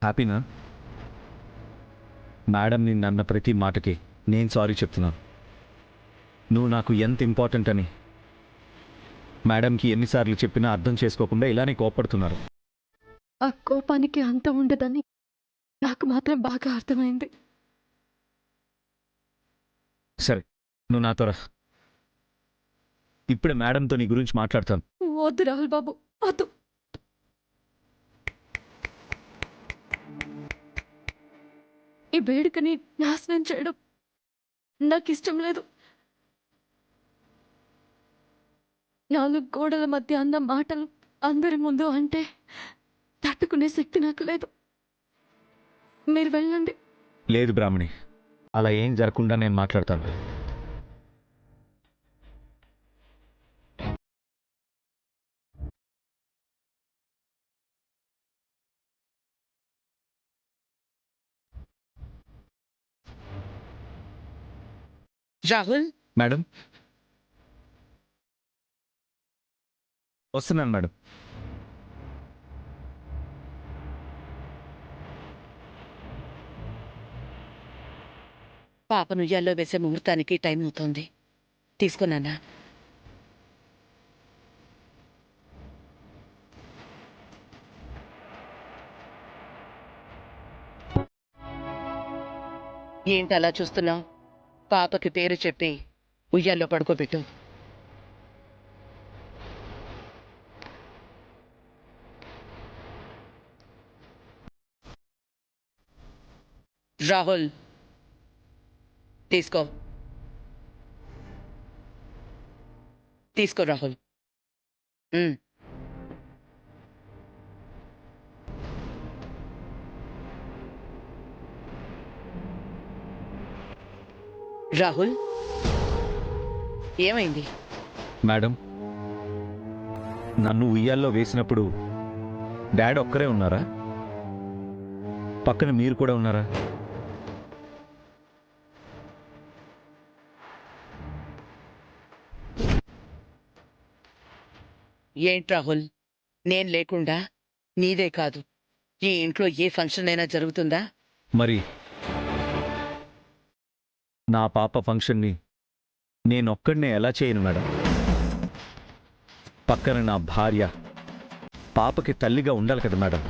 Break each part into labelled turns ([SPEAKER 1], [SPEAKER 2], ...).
[SPEAKER 1] హ్యాపీనా? Madam నిన్న ప్రతి మాటకి నేను సారీ చెప్తున్నాను. నువ్వు నాకు ఎంత ఇంపార్టెంట్ అని మేడంకి ఎన్నిసార్లు చెప్పినా అర్థం చేసుకోకుండా ఇలానే కోపడుతున్నారు.
[SPEAKER 2] ఆ కోపానికి అంతం ఉండదని నాకు మాత్రం బాగా అర్థమైంది.
[SPEAKER 1] సరే, నువ్వు నాతో రా. ఇప్పుడే మేడంతో నీ గురించి మాట్లాడతాను.
[SPEAKER 2] వద్దు రాహుల్ బాబు, వద్దు. ఈ వేడుకని నాశనం చేయడం నాకు ఇష్టం లేదు. 4 గోడల మధ్య అన్న మాటలు అందరి ముందు అంటే తట్టుకునే శక్తి నాకు లేదు. మీరు వెళ్ళండి.
[SPEAKER 1] లేదు బ్రాహ్మణి, అలా ఏం జరగకుండా నేను మాట్లాడతాను.
[SPEAKER 3] రాహుల్,
[SPEAKER 1] మేడం, వస్తున్నాను మేడం.
[SPEAKER 3] పాపను ఉయ్యాల్లో వేసే ముహూర్తానికి టైం అవుతోంది. తీసుకున్నానా? ఏంటి అలా చూస్తున్నావు? పాపకి పేరు చెప్పి ఉయ్యాల్లో పడుకోబెట్టు. రాహుల్, తీసుకో. తీసుకో రాహుల్. రాహుల్, ఏమైంది?
[SPEAKER 1] మేడం, నన్ను ఉయ్యాల్లో వేసినప్పుడు డాడ్ ఒక్కరే ఉన్నారా? పక్కన మీరు కూడా ఉన్నారా?
[SPEAKER 3] ఏంటి రాహుల్, నేను లేకుండా నీదే కాదు ఈ ఇంట్లో ఏ ఫంక్షన్ అయినా జరుగుతుందా?
[SPEAKER 1] మరి నా పాప ఫంక్షన్ని నేనొక్కడినే ఎలా చేయను మేడం? పక్కన నా భార్య పాపకి తల్లిగా ఉండాలి కదా మేడం.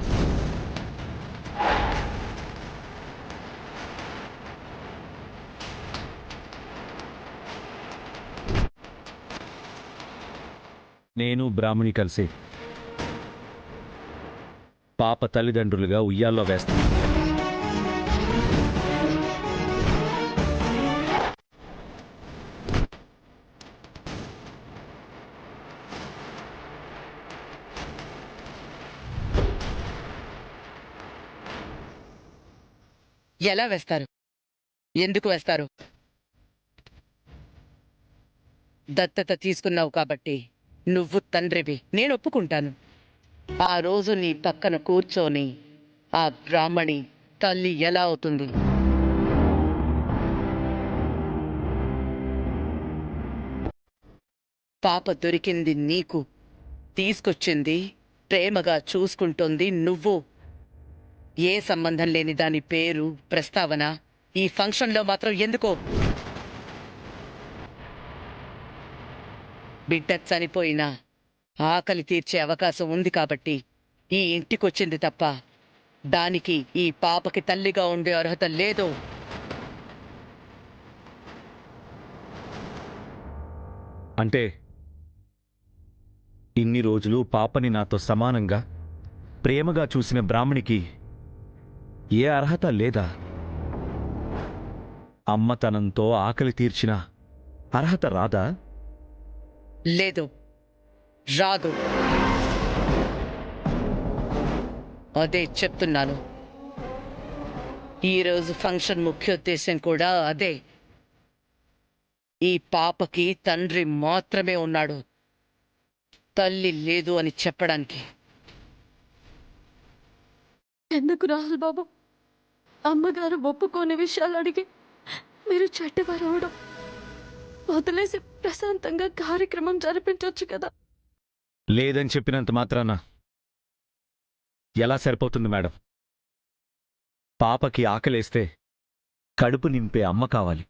[SPEAKER 1] నేను బ్రాహ్మణి కలిసి పాప తల్లిదండ్రులుగా ఉయ్యాల్లో వేస్తాను.
[SPEAKER 3] ఎలా వేస్తారు? ఎందుకు వేస్తారు? దత్తత తీసుకున్నావు కాబట్టి నువ్వు తండ్రివి, నేను ఒప్పుకుంటాను. ఆ రోజు నీ పక్కన కూర్చొని ఆ బ్రాహ్మణి తల్లి ఎలా అవుతుంది? పాప దొరికింది నీకు, తీసుకొచ్చింది, ప్రేమగా చూసుకుంటోంది నువ్వు. ఏ సంబంధం లేని దాని పేరు, ప్రస్తావన ఈ ఫంక్షన్లో మాత్రం ఎందుకో? బిడ్డ చనిపోయినా ఆకలి తీర్చే అవకాశం ఉంది కాబట్టి ఈ ఇంటికొచ్చింది తప్ప దానికి ఈ పాపకి తల్లిగా ఉండే అర్హత లేదు.
[SPEAKER 1] అంటే ఇన్ని రోజులు పాపని నాతో సమానంగా ప్రేమగా చూసిన బ్రాహ్మణికి ఏ అర్హత లేదా? అమ్మతనంతో ఆకలి తీర్చిన అర్హత రాదా?
[SPEAKER 3] లేదు, రాదు. అదే చెప్తున్నాను. ఈరోజు ఫంక్షన్ ముఖ్యోద్దేశం కూడా అదే. ఈ పాపకి తండ్రి మాత్రమే ఉన్నాడు, తల్లి లేదు అని చెప్పడానికి.
[SPEAKER 2] ఎందుకు రాహుల్ బాబు అమ్మగారు ఒప్పుకోని విషయాలు అడిగి మీరు చెడ్డవారు అవడం? వదిలేసి ప్రశాంతంగా కార్యక్రమం జరిపించవచ్చు కదా.
[SPEAKER 1] లేదని చెప్పినంత మాత్రాన ఎలా సరిపోతుంది మేడం? పాపకి ఆకలేస్తే కడుపు నింపే అమ్మ కావాలి.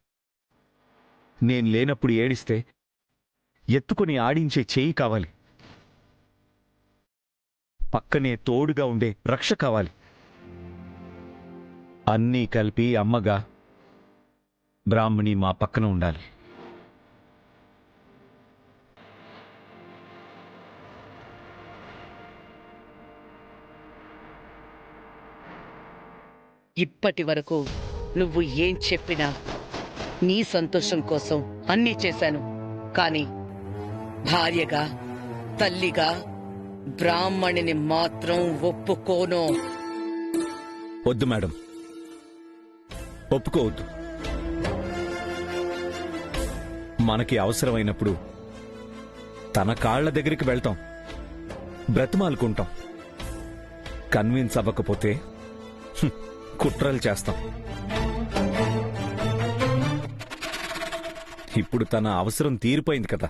[SPEAKER 1] నేను లేనప్పుడు ఏడిస్తే ఎత్తుకుని ఆడించే చేయి కావాలి. పక్కనే తోడుగా ఉండే రక్ష కావాలి. అన్నీ కలిపి అమ్మగా బ్రాహ్మణి మా పక్కన ఉండాలి.
[SPEAKER 3] ఇప్పటి వరకు నువ్వు ఏం చెప్పినా నీ సంతోషం కోసం అన్నీ చేశాను. కానీ భార్యగా, తల్లిగా బ్రాహ్మణిని మాత్రం ఒప్పుకోను.
[SPEAKER 1] వద్దు మేడం, ఒప్పుకోవద్దు. మనకి అవసరమైనప్పుడు తన కాళ్ల దగ్గరికి వెళ్తాం, బ్రతిమాలుకుంటాం. కన్విన్స్ అవ్వకపోతే కుట్రలు చేస్తాం. ఇప్పుడు తన అవసరం తీరిపోయింది కదా,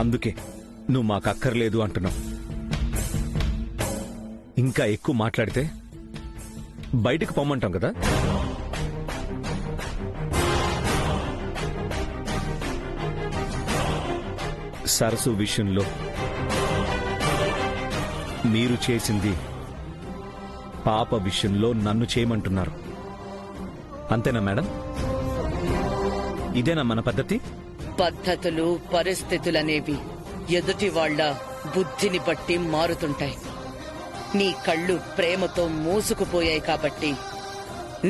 [SPEAKER 1] అందుకే నువ్వు మాకు అక్కర్లేదు అంటున్నావు. ఇంకా ఎక్కువ మాట్లాడితే బయటకు పొమ్మంటాం కదా. సరసు విషయంలో మీరు చేసింది పాప విషయంలో నన్ను చేయమంటున్నారు, అంతేనా మేడం? ఇదేనా మన పద్ధతి?
[SPEAKER 3] పద్ధతులు, పరిస్థితులనేవి ఎదుటి వాళ్ళ బుద్ధిని బట్టి మారుతుంటాయి. నీ కళ్ళు ప్రేమతో మూసుకుపోయాయి కాబట్టి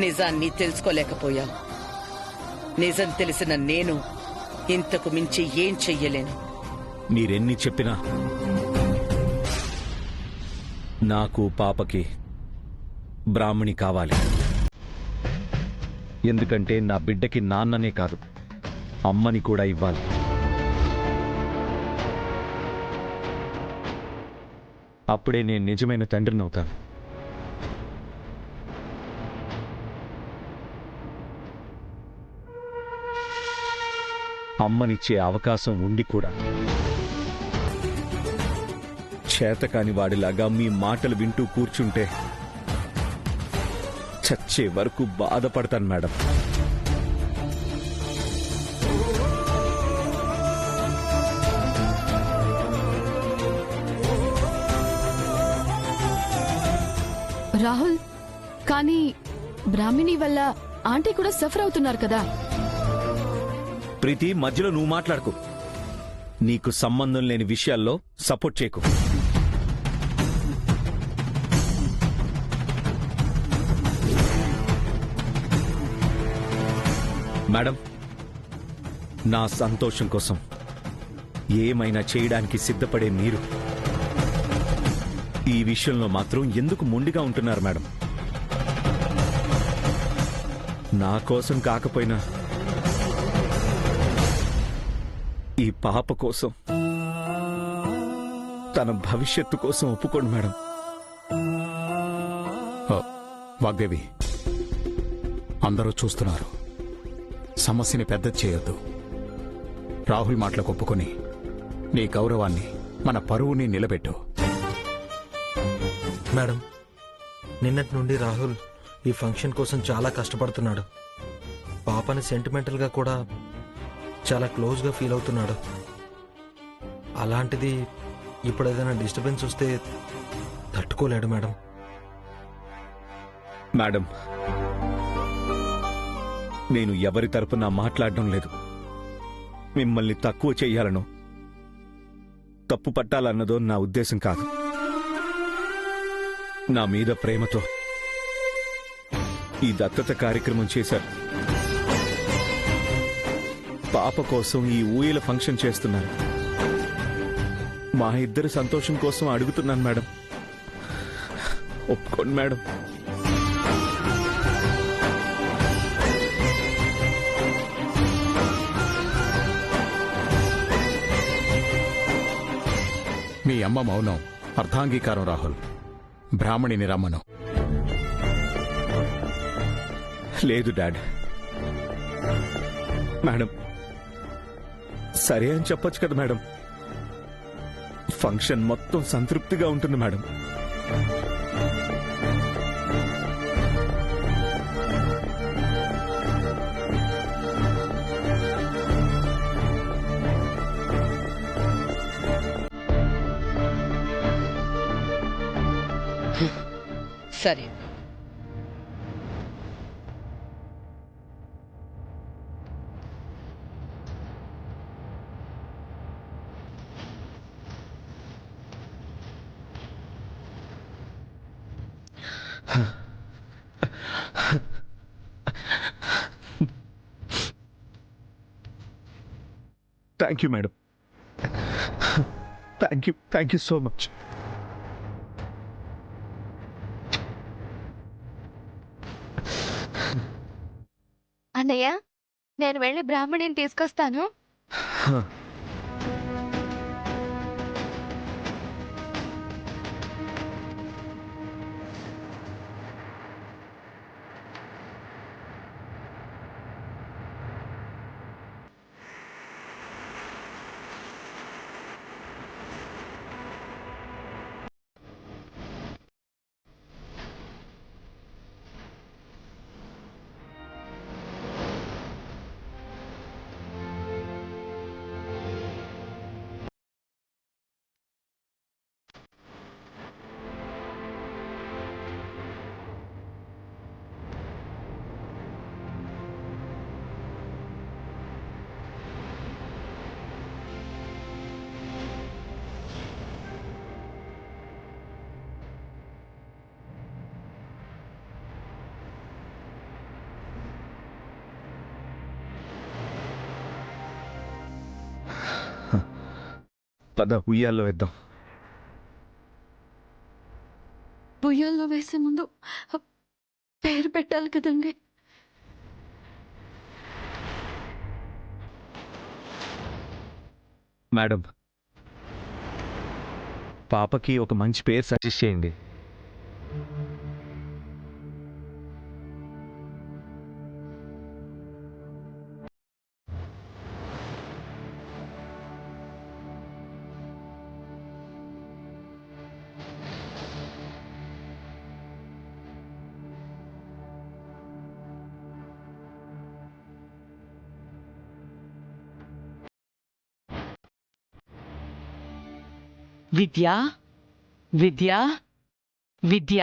[SPEAKER 3] నిజాన్ని తెలుసుకోలేకపోయావు. నిజం తెలిసిన నేను ఇంతకు మించి ఏం చెయ్యలేను.
[SPEAKER 1] మీరెన్ని చెప్పినా నాకు పాపకి బ్రాహ్మణి కావాలి. ఎందుకంటే నా బిడ్డకి నాన్ననే కాదు, అమ్మని కూడా ఇవ్వాలి. అప్పుడే నేను నిజమైన తండ్రిని అవుతాను. అమ్మనిచ్చే అవకాశం ఉండి కూడా చేతకాని వాడిలాగా మీ మాటలు వింటూ కూర్చుంటే చచ్చే వరకు బాధపడతాను మేడం.
[SPEAKER 2] రాహుల్, కానీ బ్రాహ్మిణి వల్ల ఆంటీ కూడా సఫర్ అవుతున్నారు కదా.
[SPEAKER 1] ప్రీతి, మధ్యలో నువ్వు మాట్లాడుకో. నీకు సంబంధం లేని విషయాల్లో సపోర్ట్ చేయకు. మేడం, నా సంతోషం కోసం ఏమైనా చేయడానికి సిద్ధపడే మీరు ఈ విషయంలో మాత్రం ఎందుకు మొండిగా ఉంటున్నారు మేడం? నా కోసం కాకపోయినా ఈ పాప కోసం, తన భవిష్యత్తు కోసం ఒప్పుకోండి మేడం.
[SPEAKER 4] వాగ్దేవి, అందరూ చూస్తున్నారు. సమస్యని పెద్దది చేయొద్దు. రాహుల్ మాటలకు ఒప్పుకొని నీ గౌరవాన్ని, మన పరువుని నిలబెట్టు.
[SPEAKER 5] మేడం, నిన్నటి నుండి రాహుల్ ఈ ఫంక్షన్ కోసం చాలా కష్టపడుతున్నాడు. పాపని సెంటిమెంటల్గా కూడా చాలా క్లోజ్గా ఫీల్ అవుతున్నాడు. అలాంటిది ఇప్పుడు ఏదైనా డిస్టర్బెన్స్ వస్తే తట్టుకోలేడు మేడం.
[SPEAKER 1] మేడం, నేను ఎవరి తరపున మాట్లాడడం లేదు. మిమ్మల్ని తక్కువ చెయ్యాలనో తప్పు పట్టాలన్నదో నా ఉద్దేశం కాదు. నా మీద ప్రేమతో ఈ దత్తత కార్యక్రమం చేశారు. పాప కోసం ఈ ఊయల ఫంక్షన్ చేస్తున్నారు. మా ఇద్దరి సంతోషం కోసం అడుగుతున్నాను మేడం. ఒప్పుకోండి మేడం.
[SPEAKER 4] మీ అమ్మ మౌనం అర్థాంగీకారం. రాహుల్, బ్రాహ్మణిని రమ్మను.
[SPEAKER 1] లేదు డాడ్. మేడం, సరే అని చెప్పొచ్చు కదా మేడం. ఫంక్షన్ మొత్తం సంతృప్తిగా ఉంటుంది మేడం.
[SPEAKER 3] సరే.
[SPEAKER 1] Thank you madam. Thank you so much.
[SPEAKER 2] అన్నయ్య, నేను వెళ్ళి బ్రాహ్మణిని తీసుకొస్తాను.
[SPEAKER 1] పద ఉయ్యాల్లో వేద్దాం.
[SPEAKER 2] ఉయ్యాల్లో వేసే ముందు పేరు పెట్టాలి కదండి.
[SPEAKER 1] మేడం, పాపకి ఒక మంచి పేరు సజెస్ట్ చేయండి.
[SPEAKER 3] విద్య, విద్య, విద్య.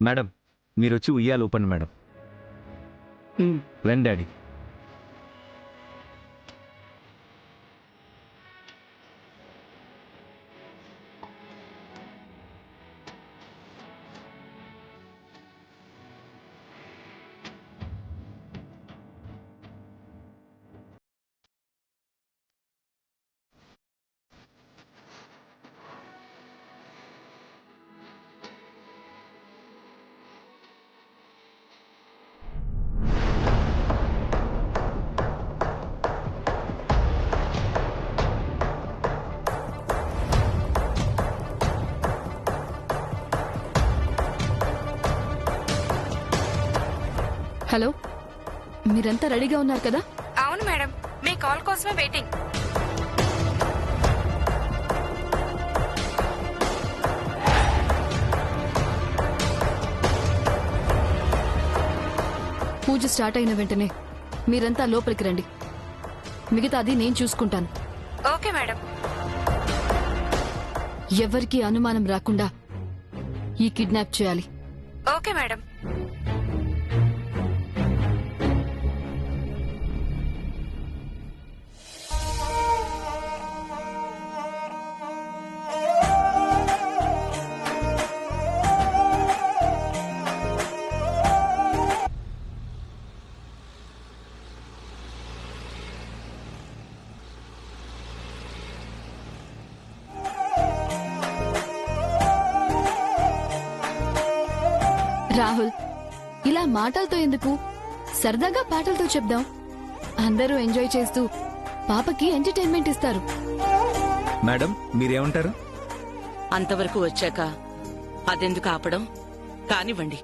[SPEAKER 1] మేడం, మీరు వచ్చి ఉయ్యాలు ఊపండి మేడం. రండి డాడీ.
[SPEAKER 2] హలో, మీరంతా రెడీగా ఉన్నారు కదా?
[SPEAKER 6] అవును మేడం, మీ కాల్ కోసమే వెయిటింగ్.
[SPEAKER 2] పూజ స్టార్ట్ అయిన వెంటనే మీరంతా లోపలికి రండి. మిగతాది నేను చూసుకుంటాను.
[SPEAKER 6] Okay madam.
[SPEAKER 2] ఎవరికీ అనుమానం రాకుండా ఈ కిడ్నాప్ చేయాలి.
[SPEAKER 6] Okay madam.
[SPEAKER 2] రాహుల్, ఇలా మాటలతో ఎందుకు, సరదాగా పాటలతో చెప్దాం. అందరూ ఎంజాయ్ చేస్తూ పాపకి ఎంటర్టైన్మెంట్ ఇస్తారు.
[SPEAKER 1] మేడం మీరేమంటారు?
[SPEAKER 3] అంతవరకు వచ్చాక అదెందుకు ఆపడం? కానివ్వండి.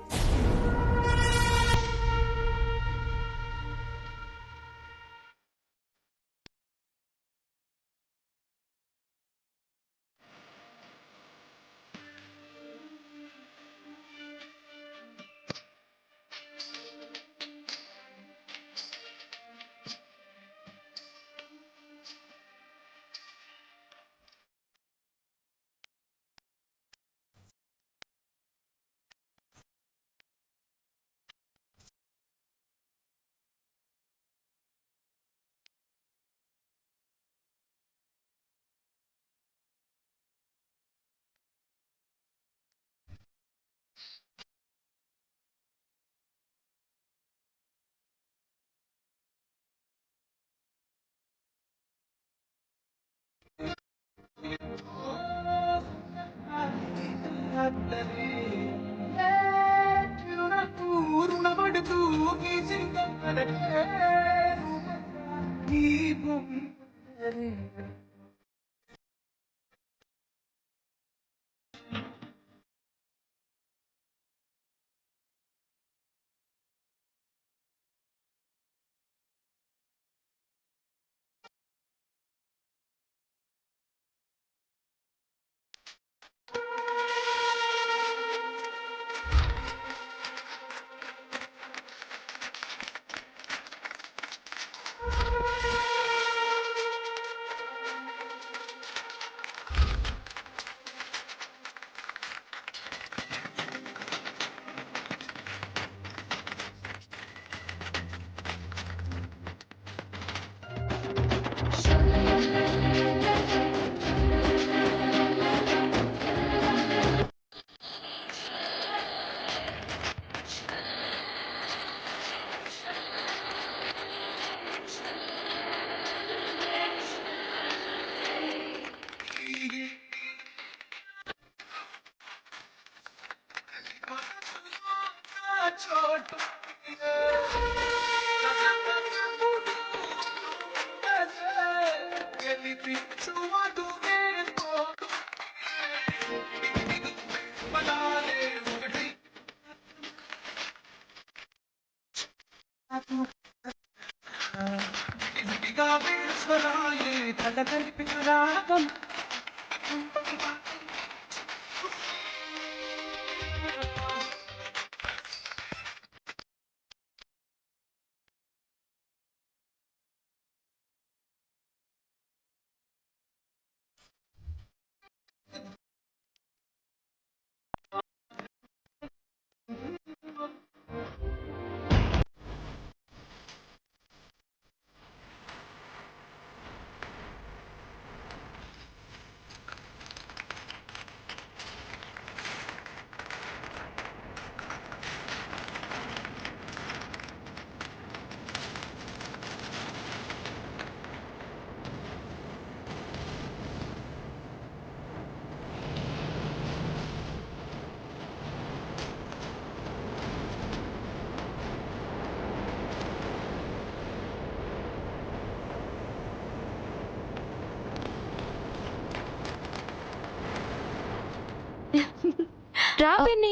[SPEAKER 2] రా బెన్ని,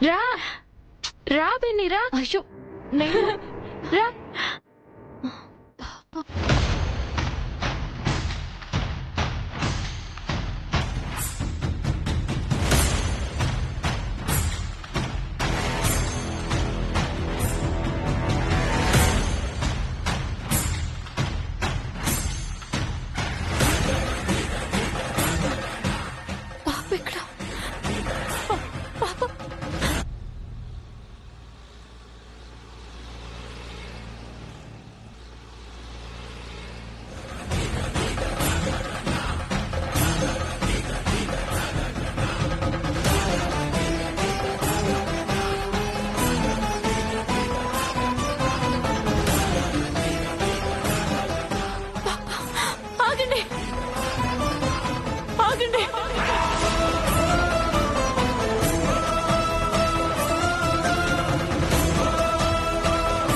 [SPEAKER 2] రా రా బెన్ని రా. అయ్యో, నేను రా